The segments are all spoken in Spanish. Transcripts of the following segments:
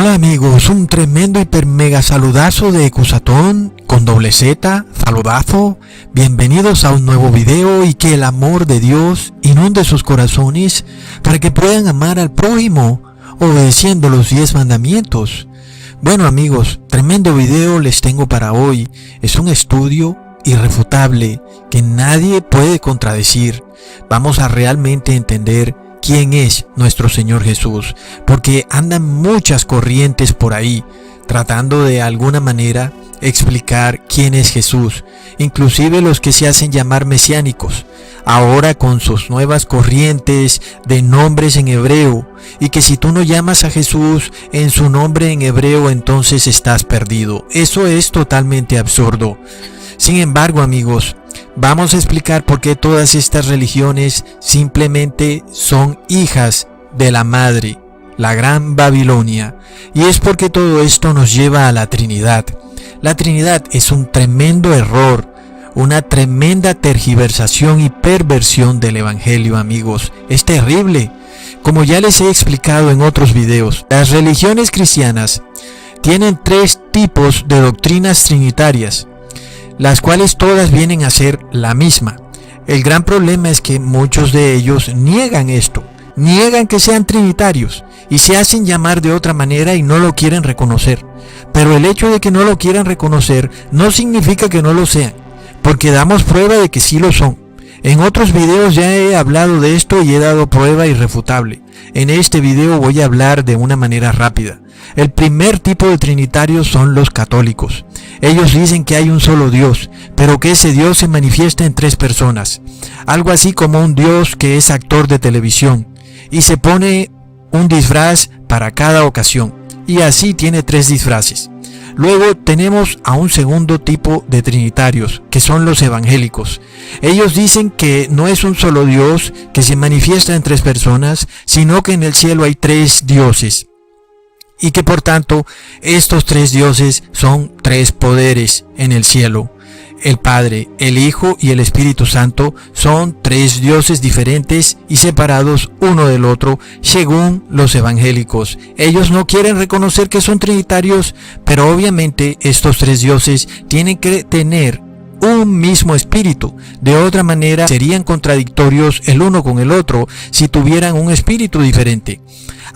Hola amigos, un tremendo hiper mega saludazo de Ecusatón con doble Z, saludazo. Bienvenidos a un nuevo video y que el amor de Dios inunde sus corazones para que puedan amar al prójimo obedeciendo los 10 mandamientos. Bueno amigos, tremendo video les tengo para hoy. Es un estudio irrefutable que nadie puede contradecir. Vamos a realmente entender quién es nuestro Señor Jesús, porque andan muchas corrientes por ahí tratando de alguna manera explicar quién es Jesús, inclusive los que se hacen llamar mesiánicos, ahora con sus nuevas corrientes de nombres en hebreo, y que si tú no llamas a Jesús en su nombre en hebreo, entonces estás perdido. Eso es totalmente absurdo. Sin embargo, amigos, vamos a explicar por qué todas estas religiones simplemente son hijas de la madre, la Gran Babilonia. Y es porque todo esto nos lleva a la Trinidad. La Trinidad es un tremendo error, una tremenda tergiversación y perversión del Evangelio, amigos. Es terrible. Como ya les he explicado en otros videos, las religiones cristianas tienen 3 tipos de doctrinas trinitarias, las cuales todas vienen a ser la misma. El gran problema es que muchos de ellos niegan esto, niegan que sean trinitarios y se hacen llamar de otra manera y no lo quieren reconocer. Pero el hecho de que no lo quieran reconocer no significa que no lo sean, porque damos prueba de que sí lo son. En otros videos ya he hablado de esto y he dado prueba irrefutable. En este video voy a hablar de una manera rápida. El primer tipo de trinitarios son los católicos. Ellos dicen que hay un solo Dios, pero que ese Dios se manifiesta en 3 personas. Algo así como un Dios que es actor de televisión y se pone un disfraz para cada ocasión. Y así tiene 3 disfraces. Luego tenemos a un segundo tipo de trinitarios, que son los evangélicos. Ellos dicen que no es un solo Dios que se manifiesta en 3 personas, sino que en el cielo hay 3 dioses. Y que por tanto, estos 3 dioses son 3 poderes en el cielo. El Padre, el Hijo y el Espíritu Santo son 3 dioses diferentes y separados uno del otro, según los evangélicos. Ellos no quieren reconocer que son trinitarios, pero obviamente estos 3 dioses tienen que tener un mismo espíritu. De otra manera serían contradictorios el uno con el otro si tuvieran un espíritu diferente.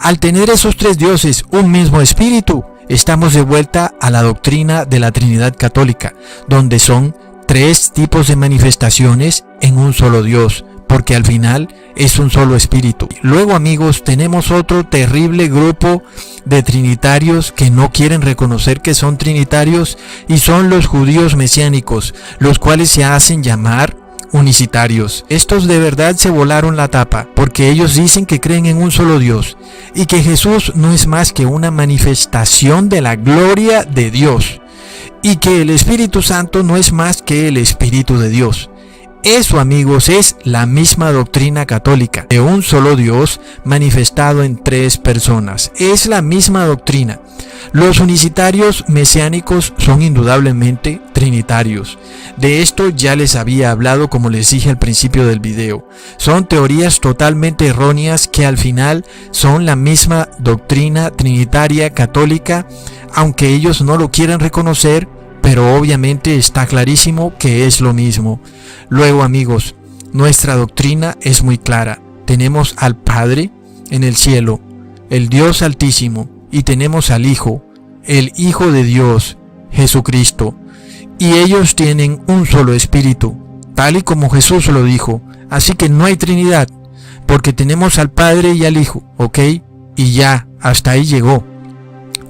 Al tener esos 3 dioses un mismo espíritu, estamos de vuelta a la doctrina de la Trinidad Católica, donde son 3 tipos de manifestaciones en un solo Dios, porque al final es un solo espíritu. Luego, amigos, tenemos otro terrible grupo de trinitarios que no quieren reconocer que son trinitarios, y son los judíos mesiánicos, los cuales se hacen llamar unicitarios. Estos de verdad se volaron la tapa, porque ellos dicen que creen en un solo Dios y que Jesús no es más que una manifestación de la gloria de Dios, y que el Espíritu Santo no es más que el Espíritu de Dios. Eso, amigos, es la misma doctrina católica, de un solo Dios manifestado en 3 personas. Es la misma doctrina. Los unicitarios mesiánicos son indudablemente trinitarios. De esto ya les había hablado, como les dije al principio del video. Son teorías totalmente erróneas que al final son la misma doctrina trinitaria católica, aunque ellos no lo quieran reconocer, pero obviamente está clarísimo que es lo mismo. Luego, amigos, nuestra doctrina es muy clara. Tenemos al Padre en el cielo, el Dios Altísimo, y tenemos al Hijo, el Hijo de Dios, Jesucristo. Y ellos tienen un solo espíritu, tal y como Jesús lo dijo. Así que no hay Trinidad, porque tenemos al Padre y al Hijo, ¿ok? Y ya, hasta ahí llegó.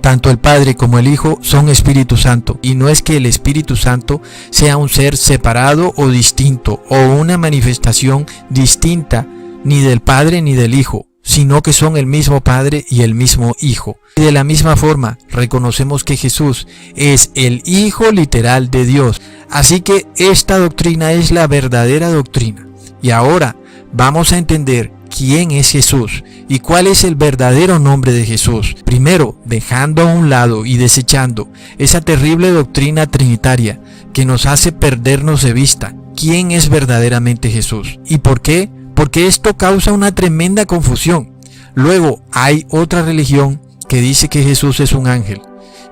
Tanto el Padre como el Hijo son Espíritu Santo, y no es que el Espíritu Santo sea un ser separado o distinto, o una manifestación distinta ni del Padre ni del Hijo, sino que son el mismo Padre y el mismo Hijo. Y de la misma forma, reconocemos que Jesús es el Hijo literal de Dios. Así que esta doctrina es la verdadera doctrina. Y ahora vamos a entender quién es Jesús y cuál es el verdadero nombre de Jesús. Primero, dejando a un lado y desechando esa terrible doctrina trinitaria que nos hace perdernos de vista quién es verdaderamente Jesús. ¿Y por qué? Porque esto causa una tremenda confusión. Luego hay otra religión que dice que Jesús es un ángel.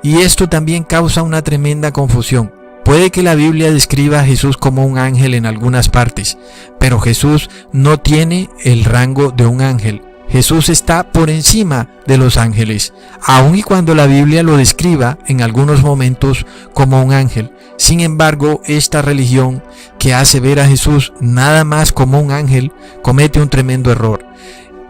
Y esto también causa una tremenda confusión. Puede que la Biblia describa a Jesús como un ángel en algunas partes, pero Jesús no tiene el rango de un ángel. Jesús está por encima de los ángeles, aun y cuando la Biblia lo describa en algunos momentos como un ángel. Sin embargo, esta religión que hace ver a Jesús nada más como un ángel comete un tremendo error.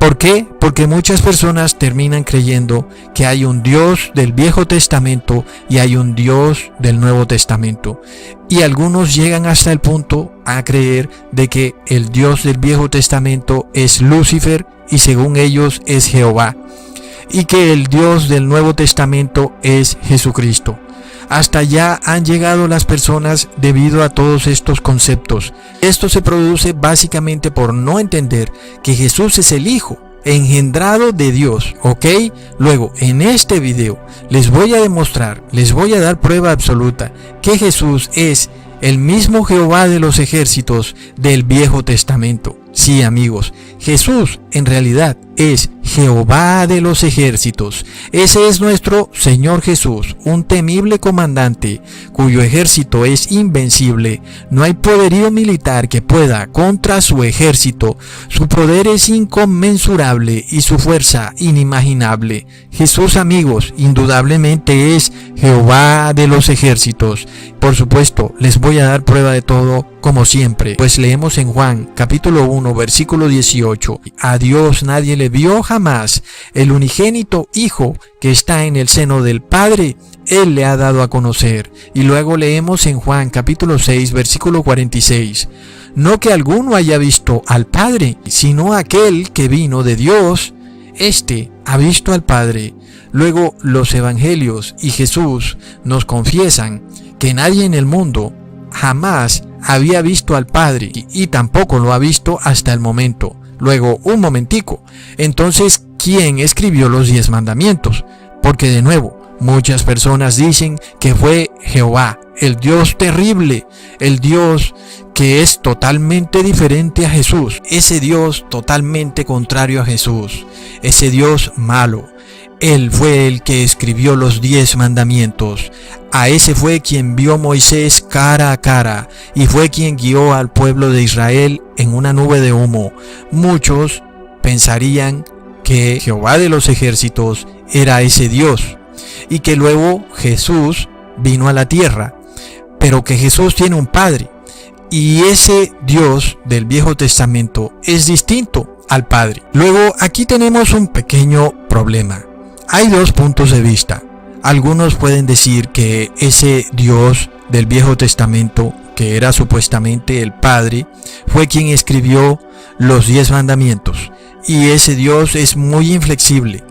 ¿Por qué? Porque muchas personas terminan creyendo que hay un Dios del Viejo Testamento y hay un Dios del Nuevo Testamento. Y algunos llegan hasta el punto a creer de que el Dios del Viejo Testamento es Lucifer y según ellos es Jehová. Y que el Dios del Nuevo Testamento es Jesucristo. Hasta allá han llegado las personas debido a todos estos conceptos. Esto se produce básicamente por no entender que Jesús es el Hijo engendrado de Dios, ¿ok? Luego, en este video les voy a demostrar, les voy a dar prueba absoluta que Jesús es el mismo Jehová de los ejércitos del Viejo Testamento. Sí, amigos, Jesús en realidad es Jehová de los ejércitos. Ese es nuestro Señor Jesús, un temible comandante cuyo ejército es invencible. No hay poderío militar que pueda contra su ejército. Su poder es inconmensurable y su fuerza inimaginable. Jesús, amigos, indudablemente es Jehová de los ejércitos. Por supuesto, les voy a dar prueba de todo, como siempre, pues leemos en Juan capítulo 1 versículo 18: a Dios nadie le vio jamás, el unigénito Hijo que está en el seno del Padre, Él le ha dado a conocer. Y luego leemos en Juan capítulo 6 versículo 46: no que alguno haya visto al Padre, sino aquel que vino de Dios, éste ha visto al Padre. Luego los evangelios y Jesús nos confiesan que nadie en el mundo jamás había visto al Padre y tampoco lo ha visto hasta el momento. Luego, un momentico, entonces, ¿quién escribió los 10 mandamientos? Porque de nuevo, muchas personas dicen que fue Jehová, el Dios terrible, el Dios que es totalmente diferente a Jesús, ese Dios totalmente contrario a Jesús, ese Dios malo. Él fue el que escribió los 10 mandamientos. A ese fue quien vio Moisés cara a cara y fue quien guió al pueblo de Israel en una nube de humo. Muchos pensarían que Jehová de los ejércitos era ese Dios y que luego Jesús vino a la tierra, pero que Jesús tiene un Padre y ese Dios del Viejo Testamento es distinto al Padre. Luego aquí tenemos un pequeño problema. Hay dos puntos de vista. Algunos pueden decir que ese Dios del Viejo Testamento, que era supuestamente el Padre, fue quien escribió los 10 mandamientos. Y ese Dios es muy inflexible.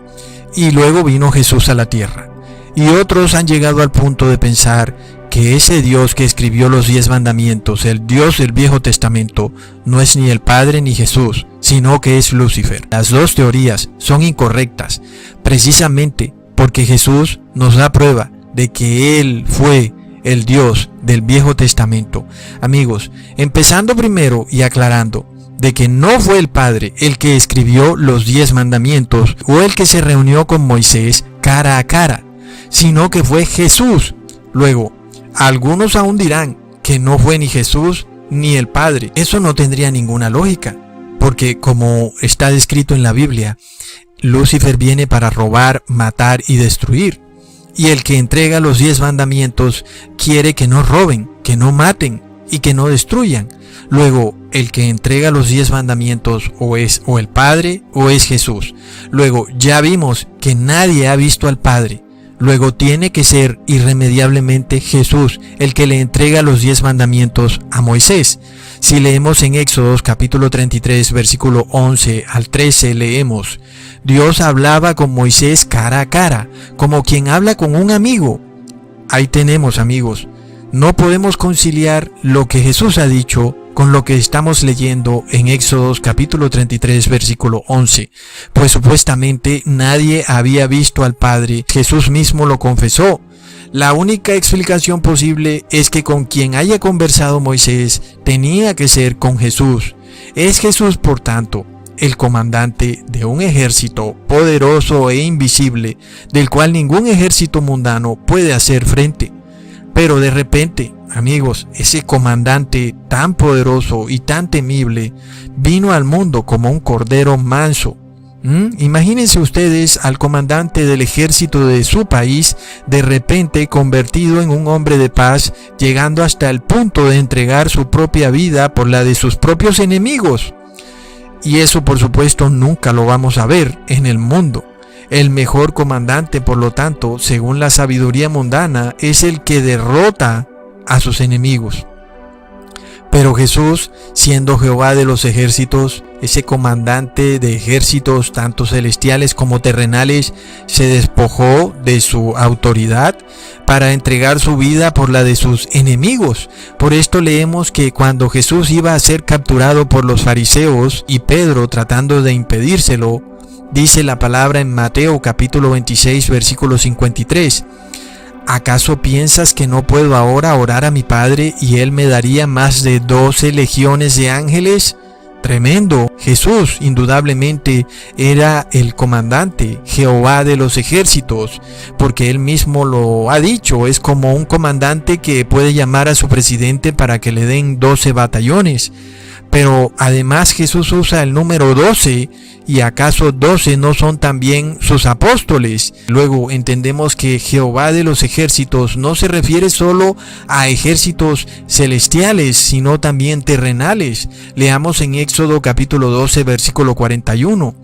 Y luego vino Jesús a la tierra. Y otros han llegado al punto de pensar que ese Dios que escribió los 10 mandamientos, el Dios del Viejo Testamento, no es ni el Padre ni Jesús, sino que es Lucifer. Las dos teorías son incorrectas, precisamente porque Jesús nos da prueba de que Él fue el Dios del Viejo Testamento. Amigos, empezando primero y aclarando de que no fue el Padre el que escribió los 10 mandamientos o el que se reunió con Moisés cara a cara, sino que fue Jesús. Luego, algunos aún dirán que no fue ni Jesús ni el Padre. Eso no tendría ninguna lógica, porque como está descrito en la Biblia, Lucifer viene para robar, matar y destruir. Y el que entrega los 10 mandamientos quiere que no roben, que no maten y que no destruyan. Luego, el que entrega los 10 mandamientos o es o el Padre o es Jesús. Luego, ya vimos que nadie ha visto al Padre. Luego tiene que ser irremediablemente Jesús el que le entrega los 10 mandamientos a Moisés. Si leemos en Éxodos capítulo 33 versículo 11 al 13 leemos: Dios hablaba con Moisés cara a cara, como quien habla con un amigo. Ahí tenemos, amigos. No podemos conciliar lo que Jesús ha dicho con lo que estamos leyendo en Éxodos capítulo 33 versículo 11, pues supuestamente nadie había visto al Padre. Jesús mismo lo confesó. La única explicación posible es que con quien haya conversado Moisés tenía que ser con Jesús. Es Jesús, por tanto, el comandante de un ejército poderoso e invisible, del cual ningún ejército mundano puede hacer frente. Pero de repente, amigos, ese comandante tan poderoso y tan temible vino al mundo como un cordero manso. Imagínense ustedes al comandante del ejército de su país de repente convertido en un hombre de paz, llegando hasta el punto de entregar su propia vida por la de sus propios enemigos. Y eso, por supuesto, nunca lo vamos a ver en el mundo. El mejor comandante, por lo tanto, según la sabiduría mundana, es el que derrota a sus enemigos. Pero Jesús, siendo Jehová de los ejércitos, ese comandante de ejércitos tanto celestiales como terrenales, se despojó de su autoridad para entregar su vida por la de sus enemigos. Por esto leemos que cuando Jesús iba a ser capturado por los fariseos y Pedro tratando de impedírselo, dice la palabra en Mateo capítulo 26 versículo 53. ¿Acaso piensas que no puedo ahora orar a mi Padre y Él me daría más de 12 legiones de ángeles? Tremendo. Jesús indudablemente era el comandante, Jehová de los ejércitos, porque Él mismo lo ha dicho, es como un comandante que puede llamar a su presidente para que le den 12 batallones. Pero además Jesús usa el número 12, ¿y acaso 12 no son también sus apóstoles? Luego entendemos que Jehová de los ejércitos no se refiere solo a ejércitos celestiales, sino también terrenales. Leamos en Éxodo capítulo 12, versículo 41.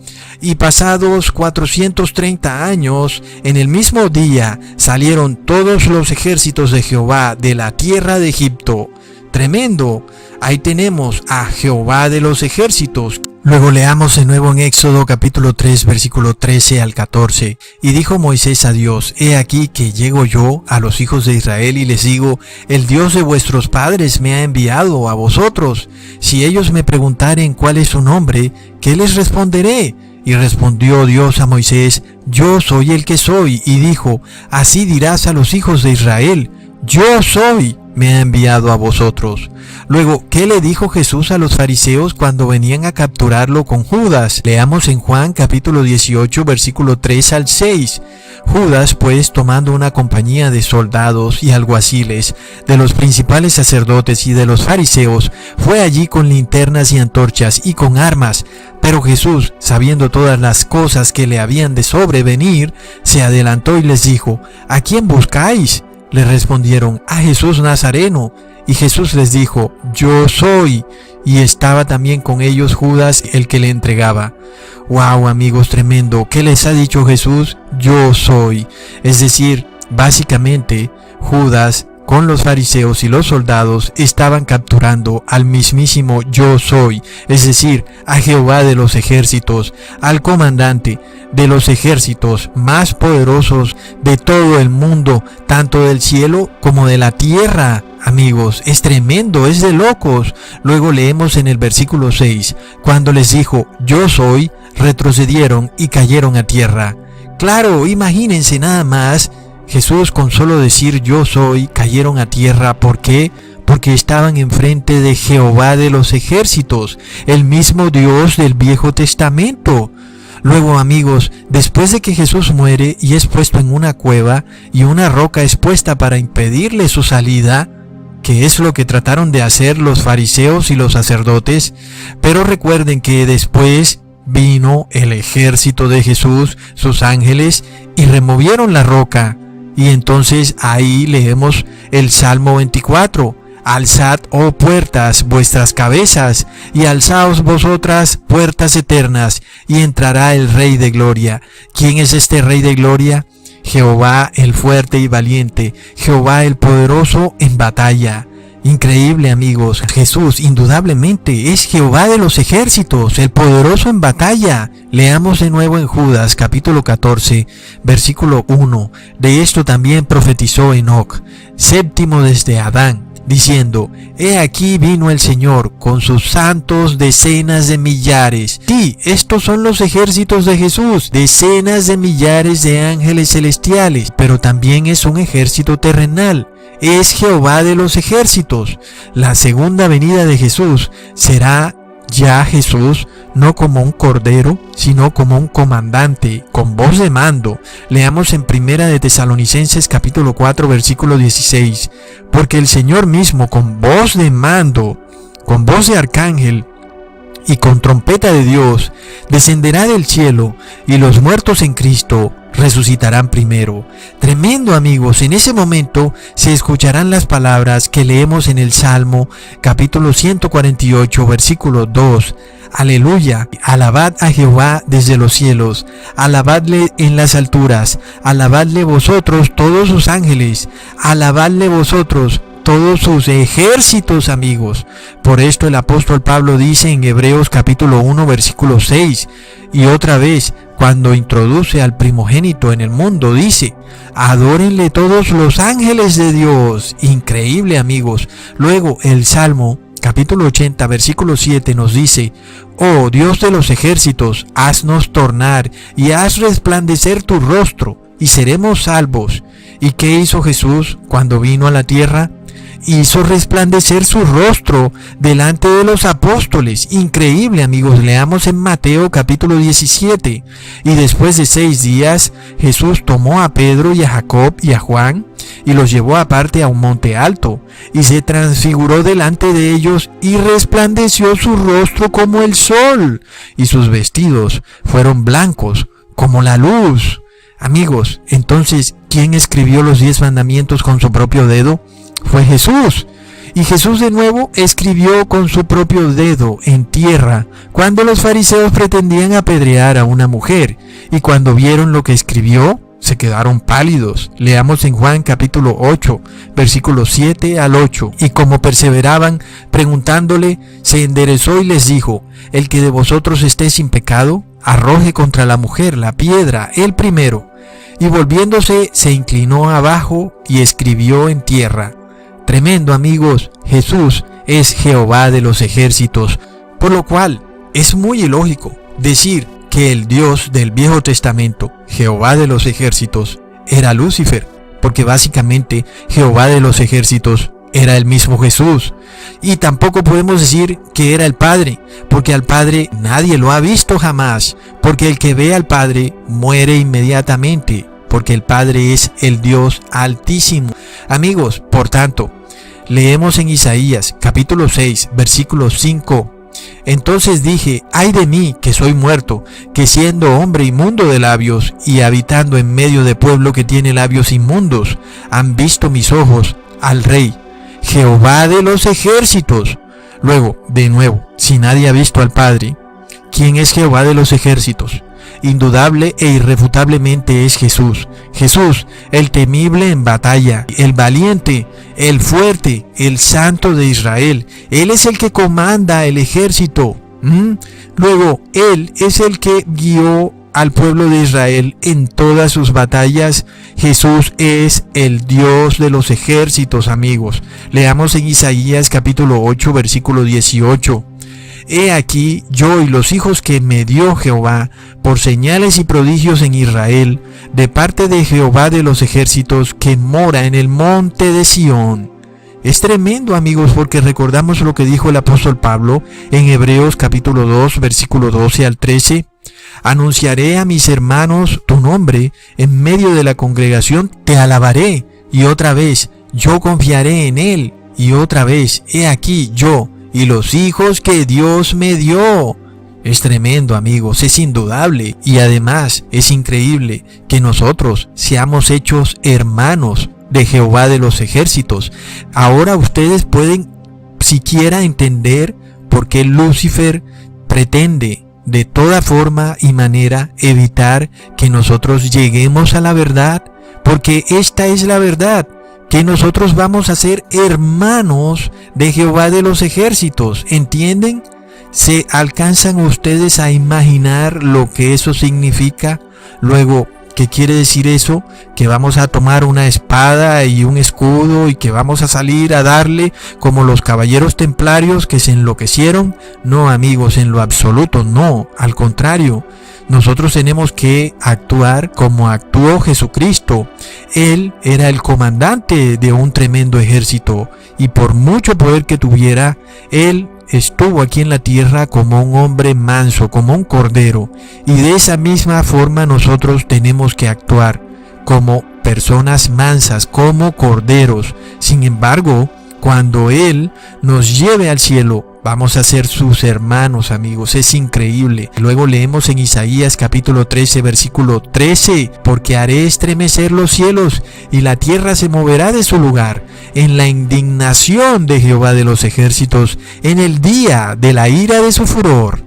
Y pasados 430 años, en el mismo día salieron todos los ejércitos de Jehová de la tierra de Egipto. Tremendo. Ahí tenemos a Jehová de los ejércitos. Luego leamos de nuevo en Éxodo capítulo 3 versículo 13 al 14. Y dijo Moisés a Dios: He aquí que llego yo a los hijos de Israel y les digo: El Dios de vuestros padres me ha enviado a vosotros. Si ellos me preguntaren cuál es su nombre, ¿qué les responderé? Y respondió Dios a Moisés: Yo soy el que soy. Y dijo: Así dirás a los hijos de Israel: Yo soy, me ha enviado a vosotros. Luego, ¿qué le dijo Jesús a los fariseos cuando venían a capturarlo con Judas? Leamos en Juan capítulo 18 versículo 3 al 6. Judas, pues, tomando una compañía de soldados y alguaciles, de los principales sacerdotes y de los fariseos, fue allí con linternas y antorchas y con armas. Pero Jesús, sabiendo todas las cosas que le habían de sobrevenir, se adelantó y les dijo: ¿A quién buscáis? Le respondieron: a Jesús Nazareno. Y Jesús les dijo: Yo soy. Y estaba también con ellos Judas, el que le entregaba. Wow, amigos, tremendo. ¿Qué les ha dicho Jesús? Yo soy. Es decir, básicamente, Judas con los fariseos y los soldados estaban capturando al mismísimo Yo soy, es decir, a Jehová de los ejércitos, al comandante de los ejércitos más poderosos de todo el mundo, tanto del cielo como de la tierra. Amigos, es tremendo, es de locos. Luego leemos en el versículo 6, cuando les dijo: Yo soy, retrocedieron y cayeron a tierra. Claro, imagínense nada más, Jesús con solo decir yo soy, cayeron a tierra. ¿Por qué? Porque estaban enfrente de Jehová de los ejércitos, el mismo Dios del Viejo Testamento. Luego, amigos, después de que Jesús muere y es puesto en una cueva y una roca es puesta para impedirle su salida, que es lo que trataron de hacer los fariseos y los sacerdotes, pero recuerden que después vino el ejército de Jesús, sus ángeles, y removieron la roca. Y entonces ahí leemos el Salmo 24. Alzad, oh puertas, vuestras cabezas, y alzaos vosotras, puertas eternas, y entrará el Rey de Gloria. ¿Quién es este Rey de Gloria? Jehová el fuerte y valiente, Jehová el poderoso en batalla. Increíble, amigos. Jesús indudablemente es Jehová de los ejércitos, el poderoso en batalla. Leamos de nuevo en Judas capítulo 14, versículo 1. De esto también profetizó Enoc, séptimo desde Adán, diciendo: He aquí vino el Señor con sus santos decenas de millares. Sí, estos son los ejércitos de Jesús, decenas de millares de ángeles celestiales, pero también es un ejército terrenal. Es Jehová de los ejércitos. La segunda venida de Jesús será ya Jesús no como un cordero, sino como un comandante, con voz de mando. Leamos en Primera de Tesalonicenses capítulo 4 versículo 16. Porque el Señor mismo, con voz de mando, con voz de arcángel y con trompeta de Dios, descenderá del cielo, y los muertos en Cristo resucitarán primero. Tremendo, amigos. En ese momento se escucharán las palabras que leemos en el Salmo capítulo 148 versículo 2. Aleluya, alabad a Jehová desde los cielos, alabadle en las alturas, alabadle vosotros todos sus ángeles, alabadle vosotros todos sus ejércitos, amigos. Por esto el apóstol Pablo dice en Hebreos capítulo 1 versículo 6, y otra vez cuando introduce al primogénito en el mundo, dice: adórenle todos los ángeles de Dios. Increíble, amigos. Luego el Salmo capítulo 80 versículo 7 nos dice: oh Dios de los ejércitos, haznos tornar y haz resplandecer tu rostro y seremos salvos. ¿Y qué hizo Jesús cuando vino a la tierra? Hizo resplandecer su rostro delante de los apóstoles. Increíble, amigos. Leamos en Mateo capítulo 17. Y después de 6 días, Jesús tomó a Pedro y a Jacob y a Juan y los llevó aparte a un monte alto, y se transfiguró delante de ellos, y resplandeció su rostro como el sol, y sus vestidos fueron blancos como la luz. Amigos, entonces, ¿quién escribió los 10 mandamientos con su propio dedo? Fue Jesús. Y Jesús de nuevo escribió con su propio dedo en tierra cuando los fariseos pretendían apedrear a una mujer, y cuando vieron lo que escribió, se quedaron pálidos. Leamos en Juan capítulo 8, versículos 7 al 8. Y como perseveraban preguntándole, se enderezó y les dijo: el que de vosotros esté sin pecado, arroje contra la mujer la piedra el primero. Y volviéndose, se inclinó abajo y escribió en tierra. Tremendo, amigos. Jesús es Jehová de los ejércitos, por lo cual es muy ilógico decir que el Dios del Viejo Testamento, Jehová de los ejércitos, era Lucifer, porque básicamente Jehová de los ejércitos era el mismo Jesús. Y tampoco podemos decir que era el Padre, porque al Padre nadie lo ha visto jamás, porque el que ve al Padre muere inmediatamente, porque el Padre es el Dios Altísimo. Amigos, por tanto, leemos en Isaías capítulo 6, versículo 5. Entonces dije: ay de mí, que soy muerto, que siendo hombre inmundo de labios, y habitando en medio de pueblo que tiene labios inmundos, han visto mis ojos al Rey, Jehová de los ejércitos. Luego, de nuevo, si nadie ha visto al Padre, ¿quién es Jehová de los ejércitos? Indudable e irrefutablemente es Jesús. Jesús, el temible en batalla, el valiente, el fuerte, el santo de Israel. Él es el que comanda el ejército. Luego, Él es el que guió al pueblo de Israel en todas sus batallas. Jesús es el Dios de los ejércitos, amigos. Leamos en Isaías capítulo 8, versículo 18. He aquí yo y los hijos que me dio Jehová por señales y prodigios en Israel, de parte de Jehová de los ejércitos, que mora en el monte de Sión. Es tremendo, amigos, porque recordamos lo que dijo el apóstol Pablo en Hebreos capítulo 2, versículo 12 al 13. Anunciaré a mis hermanos tu nombre en medio de la congregación, te alabaré, y otra vez yo confiaré en él, y otra vez he aquí yo y los hijos que Dios me dio. Es tremendo, amigos, es indudable, y además es increíble que nosotros seamos hechos hermanos de Jehová de los ejércitos. Ahora ustedes pueden siquiera entender por qué Lucifer pretende de toda forma y manera evitar que nosotros lleguemos a la verdad, porque esta es la verdad, que nosotros vamos a ser hermanos de Jehová de los ejércitos. ¿Entienden? ¿Se alcanzan ustedes a imaginar lo que eso significa? Luego, ¿qué quiere decir eso? ¿Que vamos a tomar una espada y un escudo y que vamos a salir a darle como los caballeros templarios que se enloquecieron? No, amigos, en lo absoluto no. Al contrario, nosotros tenemos que actuar como actuó Jesucristo. Él era el comandante de un tremendo ejército, y por mucho poder que tuviera, Él estuvo aquí en la tierra como un hombre manso, como un cordero, y de esa misma forma nosotros tenemos que actuar como personas mansas, como corderos. Sin embargo, cuando Él nos lleve al cielo, vamos a ser sus hermanos, amigos. Es increíble. Luego leemos en Isaías capítulo 13, versículo 13, porque haré estremecer los cielos y la tierra se moverá de su lugar en la indignación de Jehová de los ejércitos, en el día de la ira de su furor.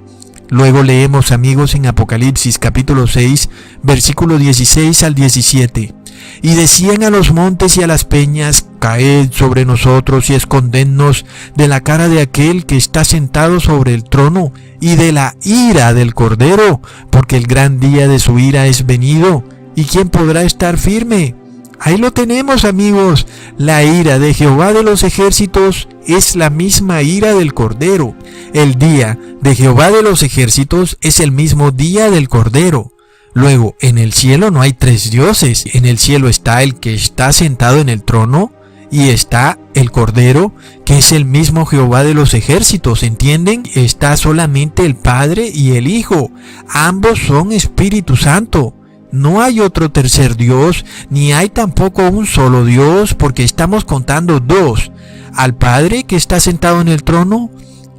Luego leemos, amigos, en Apocalipsis capítulo 6, versículo 16 al 17. Y decían a los montes y a las peñas: caed sobre nosotros y escondednos de la cara de aquel que está sentado sobre el trono y de la ira del Cordero, porque el gran día de su ira es venido, ¿y quién podrá estar firme? Ahí lo tenemos, amigos. La ira de Jehová de los ejércitos es la misma ira del Cordero. El día de Jehová de los ejércitos es el mismo día del Cordero. Luego, en el cielo no hay tres dioses. En el cielo está el que está sentado en el trono y está el Cordero, que es el mismo Jehová de los ejércitos, ¿entienden? Está solamente el Padre y el Hijo. Ambos son Espíritu Santo. No hay otro tercer Dios, ni hay tampoco un solo Dios, porque estamos contando dos: al Padre que está sentado en el trono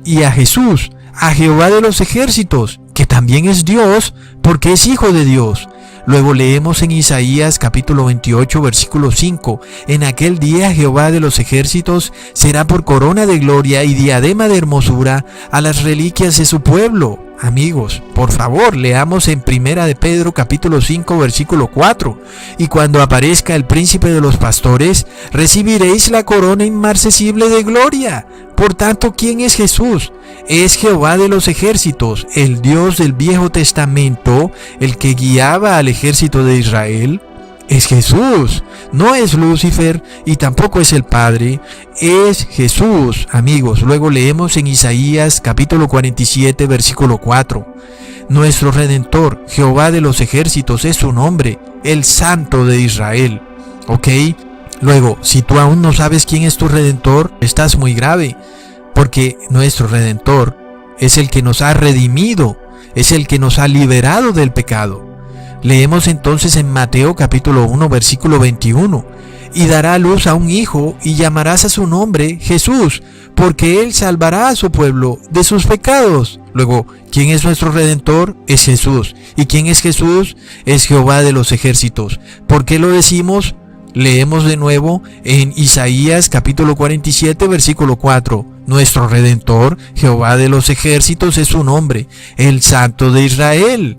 y a Jesús, a Jehová de los ejércitos, que también es Dios, porque es Hijo de Dios. Luego leemos en Isaías capítulo 28, versículo 5, en aquel día Jehová de los ejércitos será por corona de gloria y diadema de hermosura a las reliquias de su pueblo. Amigos, por favor, leamos en Primera de Pedro capítulo 5, versículo 4. Y cuando aparezca el príncipe de los pastores, recibiréis la corona inmarcesible de gloria. Por tanto, ¿quién es Jesús? Es Jehová de los ejércitos, el Dios del Viejo Testamento, el que guiaba al ejército de Israel. Es Jesús, no es Lucifer y tampoco es el Padre, es Jesús, amigos. Luego leemos en Isaías capítulo 47, versículo 4. Nuestro Redentor, Jehová de los ejércitos, es su nombre, el Santo de Israel. ¿Ok? Luego, si tú aún no sabes quién es tu Redentor, estás muy grave, porque nuestro Redentor es el que nos ha redimido, es el que nos ha liberado del pecado. Leemos entonces en Mateo capítulo 1, versículo 21. Y dará a luz a un hijo, y llamarás a su nombre Jesús, porque él salvará a su pueblo de sus pecados. Luego, ¿quién es nuestro Redentor? Es Jesús. ¿Y quién es Jesús? Es Jehová de los ejércitos. ¿Por qué lo decimos? Leemos de nuevo en Isaías capítulo 47, versículo 4. Nuestro Redentor, Jehová de los ejércitos, es su nombre, el Santo de Israel.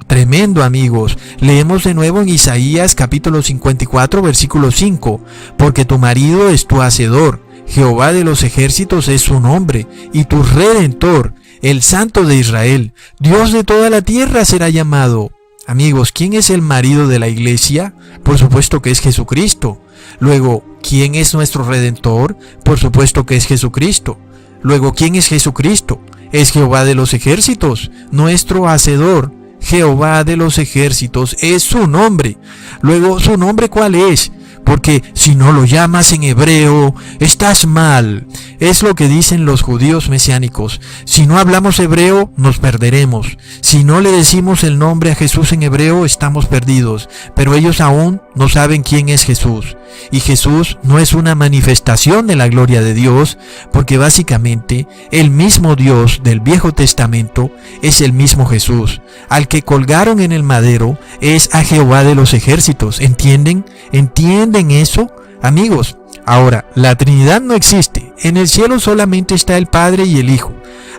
Tremendo, amigos. Leemos de nuevo en Isaías capítulo 54, versículo 5. Porque tu marido es tu hacedor, Jehová de los ejércitos es su nombre, y tu Redentor, el Santo de Israel, Dios de toda la tierra será llamado. Amigos, ¿quién es el marido de la iglesia? Por supuesto que es Jesucristo. Luego, ¿quién es nuestro Redentor? Por supuesto que es Jesucristo. Luego, ¿quién es Jesucristo? Es Jehová de los ejércitos, nuestro hacedor. Jehová de los ejércitos es su nombre. Luego, ¿su nombre cuál es? Porque si no lo llamas en hebreo, estás mal. Es lo que dicen los judíos mesiánicos. Si no hablamos hebreo, nos perderemos. Si no le decimos el nombre a Jesús en hebreo, estamos perdidos. Pero ellos aún no saben quién es Jesús. Y Jesús no es una manifestación de la gloria de Dios, porque básicamente el mismo Dios del Viejo Testamento es el mismo Jesús. Al que colgaron en el madero es a Jehová de los ejércitos. ¿Entienden? ¿Entienden eso? Amigos, ahora, la Trinidad no existe. En el cielo solamente está el Padre y el Hijo.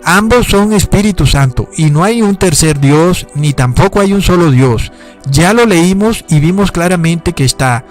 Ambos son Espíritu Santo y no hay un tercer Dios, ni tampoco hay un solo Dios. Ya lo leímos y vimos claramente que está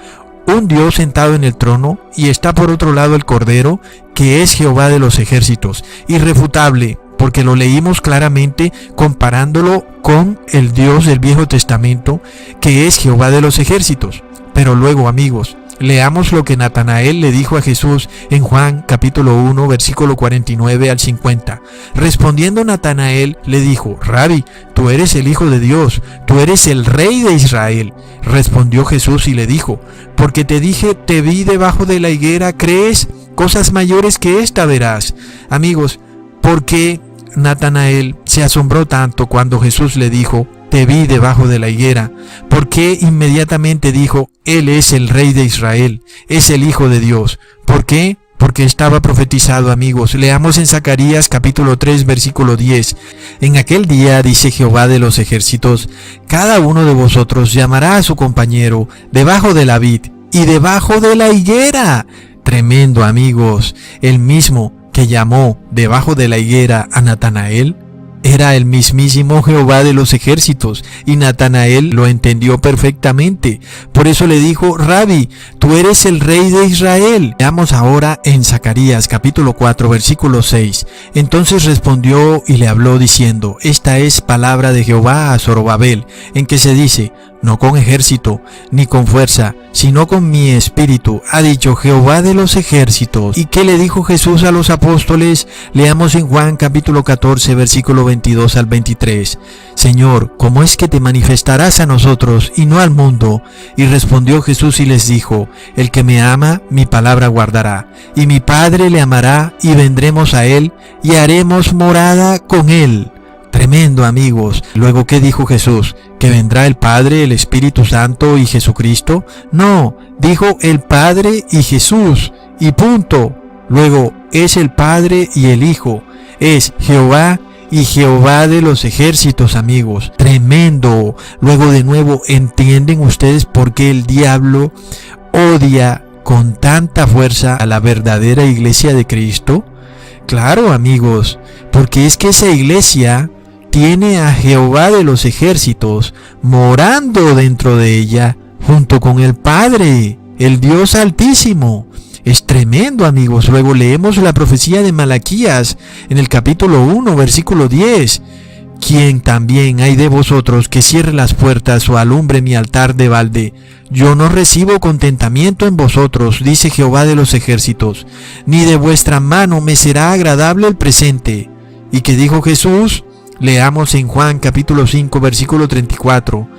un Dios sentado en el trono y está por otro lado el Cordero, que es Jehová de los ejércitos. Irrefutable, porque lo leímos claramente comparándolo con el Dios del Viejo Testamento, que es Jehová de los ejércitos. Pero luego, amigos, Leamos lo que Natanael le dijo a Jesús en Juan capítulo 1, versículo 49 al 50. Respondiendo Natanael le dijo: Rabí, tú eres el Hijo de Dios, tú eres el Rey de Israel. Respondió Jesús y le dijo: porque te dije, te vi debajo de la higuera, ¿crees? Cosas mayores que esta verás. Amigos, ¿por qué Natanael se asombró tanto cuando Jesús le dijo: te vi debajo de la higuera? ¿Por qué inmediatamente dijo: Él es el Rey de Israel, es el Hijo de Dios? ¿Por qué? Porque estaba profetizado, amigos. Leamos en Zacarías capítulo 3, versículo 10. En aquel día, dice Jehová de los ejércitos, cada uno de vosotros llamará a su compañero debajo de la vid y debajo de la higuera. Tremendo, amigos. El mismo que llamó debajo de la higuera a Natanael era el mismísimo Jehová de los ejércitos, y Natanael lo entendió perfectamente. Por eso le dijo: Rabí, tú eres el Rey de Israel. Veamos ahora en Zacarías capítulo 4, versículo 6. Entonces respondió y le habló diciendo: esta es palabra de Jehová a Zorobabel, en que se dice: no con ejército, ni con fuerza, sino con mi espíritu, ha dicho Jehová de los ejércitos. ¿Y qué le dijo Jesús a los apóstoles? Leamos en Juan capítulo 14, versículo 22 al 23. Señor, ¿cómo es que te manifestarás a nosotros y no al mundo? Y respondió Jesús y les dijo: el que me ama, mi palabra guardará, y mi Padre le amará, y vendremos a él, y haremos morada con él. Tremendo, amigos. Luego, ¿qué dijo Jesús? ¿Que vendrá el Padre, el Espíritu Santo y Jesucristo? No, dijo el Padre y Jesús, y punto. Luego, es el Padre y el Hijo, es Jehová y Jehová de los ejércitos, amigos. Tremendo. Luego, de nuevo, ¿entienden ustedes por qué el diablo odia con tanta fuerza a la verdadera iglesia de Cristo? Claro, amigos, porque es que esa iglesia tiene a Jehová de los ejércitos morando dentro de ella, junto con el Padre, el Dios Altísimo. Es tremendo, amigos. Luego leemos la profecía de Malaquías en el capítulo 1, versículo 10. ¿Quién también hay de vosotros que cierre las puertas o alumbre mi altar de balde? Yo no recibo contentamiento en vosotros, dice Jehová de los ejércitos, ni de vuestra mano me será agradable el presente. ¿Y qué dijo Jesús? Leamos en Juan capítulo 5, versículo 34.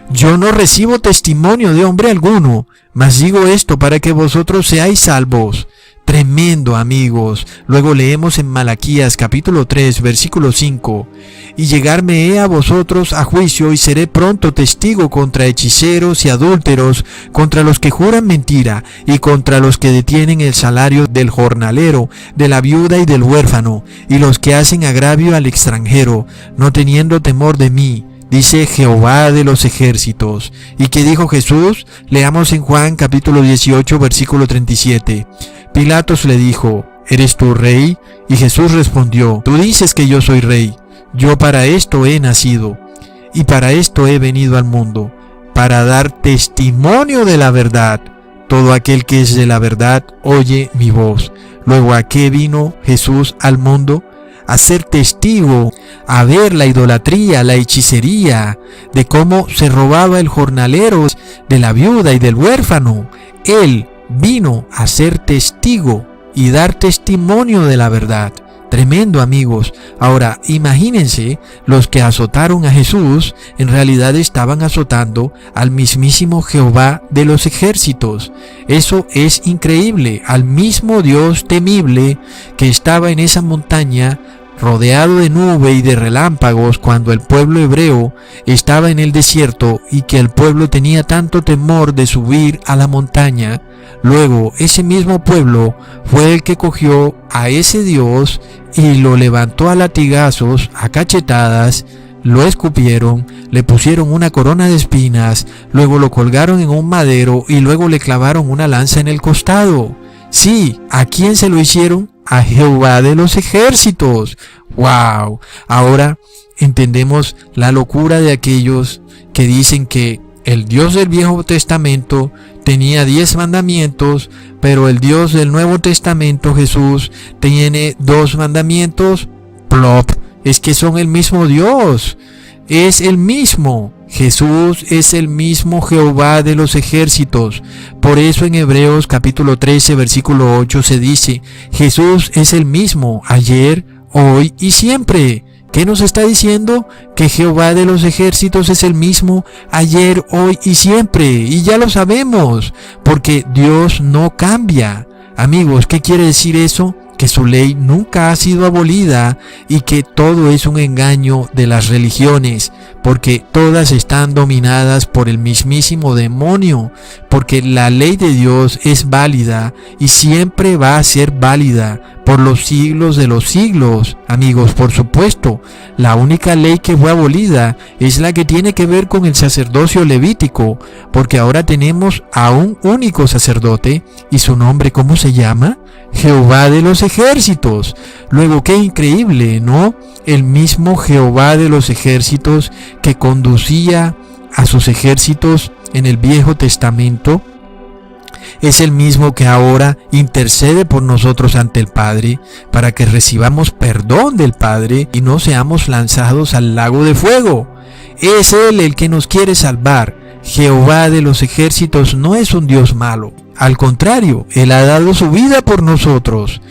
Yo no recibo testimonio de hombre alguno, mas digo esto para que vosotros seáis salvos. Tremendo, amigos. Luego leemos en Malaquías capítulo 3, versículo 5. Y llegarme he a vosotros a juicio, y seré pronto testigo contra hechiceros y adúlteros, contra los que juran mentira, y contra los que detienen el salario del jornalero, de la viuda y del huérfano, y los que hacen agravio al extranjero, no teniendo temor de mí, dice Jehová de los ejércitos. ¿Y qué dijo Jesús? Leamos en Juan capítulo 18, versículo 37. Pilatos le dijo: ¿eres tú rey? Y Jesús respondió: tú dices que yo soy rey. Yo para esto he nacido, y para esto he venido al mundo, para dar testimonio de la verdad. Todo aquel que es de la verdad oye mi voz. Luego, ¿a qué vino Jesús al mundo? A ser testigo, a ver la idolatría, la hechicería, de cómo se robaba el jornalero, de la viuda y del huérfano. Él vino a ser testigo y dar testimonio de la verdad. Tremendo, amigos. Ahora, imagínense, los que azotaron a Jesús en realidad estaban azotando al mismísimo Jehová de los ejércitos. Eso es increíble. Al mismo Dios temible que estaba en esa montaña, rodeado de nube y de relámpagos cuando el pueblo hebreo estaba en el desierto, y que el pueblo tenía tanto temor de subir a la montaña. Luego, ese mismo pueblo fue el que cogió a ese Dios y lo levantó a latigazos, a cachetadas, lo escupieron, le pusieron una corona de espinas, luego lo colgaron en un madero y luego le clavaron una lanza en el costado. Sí, ¿a quién se lo hicieron? A Jehová de los ejércitos. ¡Wow! Ahora entendemos la locura de aquellos que dicen que el Dios del Viejo Testamento tenía 10 mandamientos, pero el Dios del Nuevo Testamento, Jesús, tiene 2 mandamientos. ¡Plop! Es que son el mismo Dios. es el mismo. Jesús es el mismo Jehová de los ejércitos. Por eso en Hebreos capítulo 13 versículo 8 se dice, Jesús es el mismo ayer, hoy y siempre. ¿Qué nos está diciendo? Que Jehová de los ejércitos es el mismo ayer, hoy y siempre. Y ya lo sabemos, porque Dios no cambia. Amigos, ¿qué quiere decir eso? Que su ley nunca ha sido abolida y que todo es un engaño de las religiones, porque todas están dominadas por el mismísimo demonio, porque la ley de Dios es válida y siempre va a ser válida por los siglos de los siglos. Amigos, por supuesto, la única ley que fue abolida es la que tiene que ver con el sacerdocio levítico, porque ahora tenemos a un único sacerdote y su nombre, ¿cómo se llama? Jehová de los ejércitos. Luego, qué increíble, ¿no? El mismo Jehová de los ejércitos que conducía a sus ejércitos en el Viejo Testamento es el mismo que ahora intercede por nosotros ante el Padre para que recibamos perdón del Padre y no seamos lanzados al lago de fuego. Es Él el que nos quiere salvar. Jehová de los ejércitos no es un Dios malo. Al contrario, Él ha dado su vida por nosotros,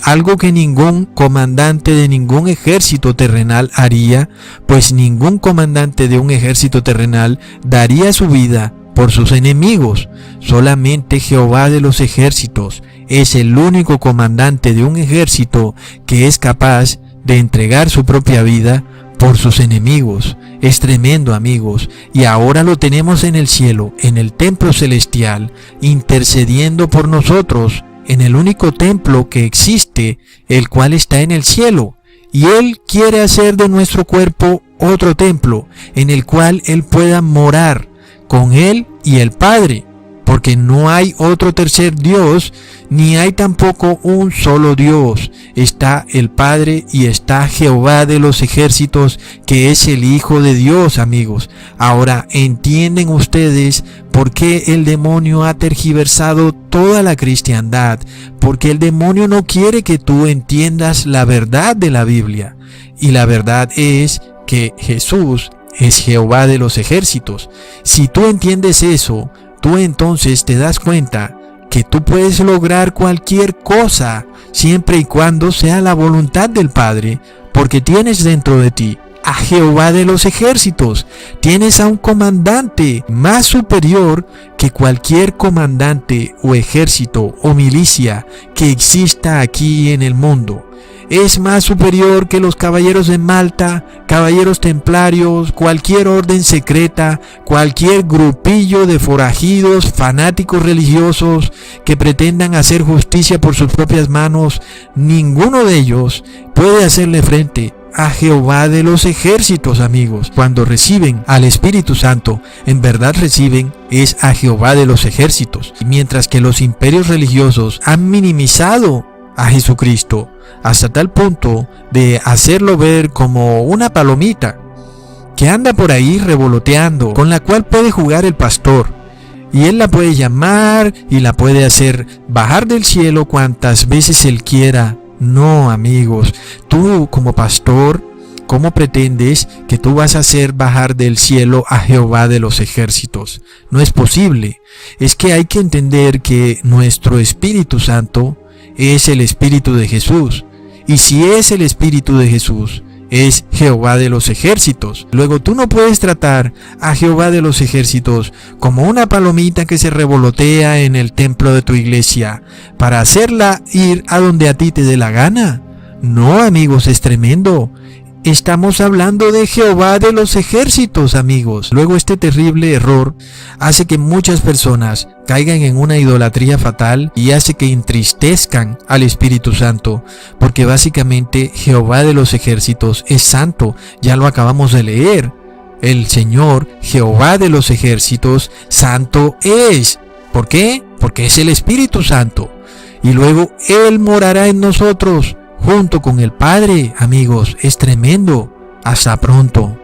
algo que ningún comandante de ningún ejército terrenal haría, pues ningún comandante de un ejército terrenal daría su vida por sus enemigos. Solamente Jehová de los ejércitos es el único comandante de un ejército que es capaz de entregar su propia vida por sus enemigos. Es tremendo, amigos, y ahora lo tenemos en el cielo, en el templo celestial, intercediendo por nosotros, en el único templo que existe, el cual está en el cielo. Y Él quiere hacer de nuestro cuerpo otro templo, en el cual Él pueda morar con Él y el Padre, porque no hay otro tercer Dios, ni hay tampoco un solo Dios. Está el Padre y está Jehová de los ejércitos, que es el Hijo de Dios, amigos. Ahora, ¿entienden ustedes por qué el demonio ha tergiversado toda la cristiandad? Porque el demonio no quiere que tú entiendas la verdad de la Biblia. Y la verdad es que Jesús es Jehová de los ejércitos. Si tú entiendes eso, tú entonces te das cuenta que tú puedes lograr cualquier cosa siempre y cuando sea la voluntad del Padre, porque tienes dentro de ti a Jehová de los ejércitos. Tienes a un comandante más superior que cualquier comandante o ejército o milicia que exista aquí en el mundo. Es más superior que los caballeros de Malta, caballeros templarios, cualquier orden secreta, cualquier grupillo de forajidos, fanáticos religiosos que pretendan hacer justicia por sus propias manos. Ninguno de ellos puede hacerle frente a Jehová de los ejércitos, amigos. Cuando reciben al Espíritu Santo, en verdad reciben es a Jehová de los ejércitos. Mientras que los imperios religiosos han minimizado a Jesucristo hasta tal punto de hacerlo ver como una palomita que anda por ahí revoloteando, con la cual puede jugar el pastor, y él la puede llamar y la puede hacer bajar del cielo cuantas veces él quiera. No, amigos, tú como pastor, ¿cómo pretendes que tú vas a hacer bajar del cielo a Jehová de los ejércitos? No es posible. Es que hay que entender que nuestro Espíritu Santo es el Espíritu de Jesús. Y si es el Espíritu de Jesús, es Jehová de los ejércitos. Luego tú no puedes tratar a Jehová de los ejércitos como una palomita que se revolotea en el templo de tu iglesia para hacerla ir a donde a ti te dé la gana. No, amigos, es tremendo. Estamos hablando de Jehová de los ejércitos, amigos. Luego este terrible error hace que muchas personas caigan en una idolatría fatal y hace que entristezcan al Espíritu Santo, porque básicamente Jehová de los ejércitos es santo. Ya lo acabamos de leer. El Señor, Jehová de los ejércitos, santo es. ¿Por qué? Porque es el Espíritu Santo. Y luego Él morará en nosotros junto con el Padre. Amigos, es tremendo. Hasta pronto.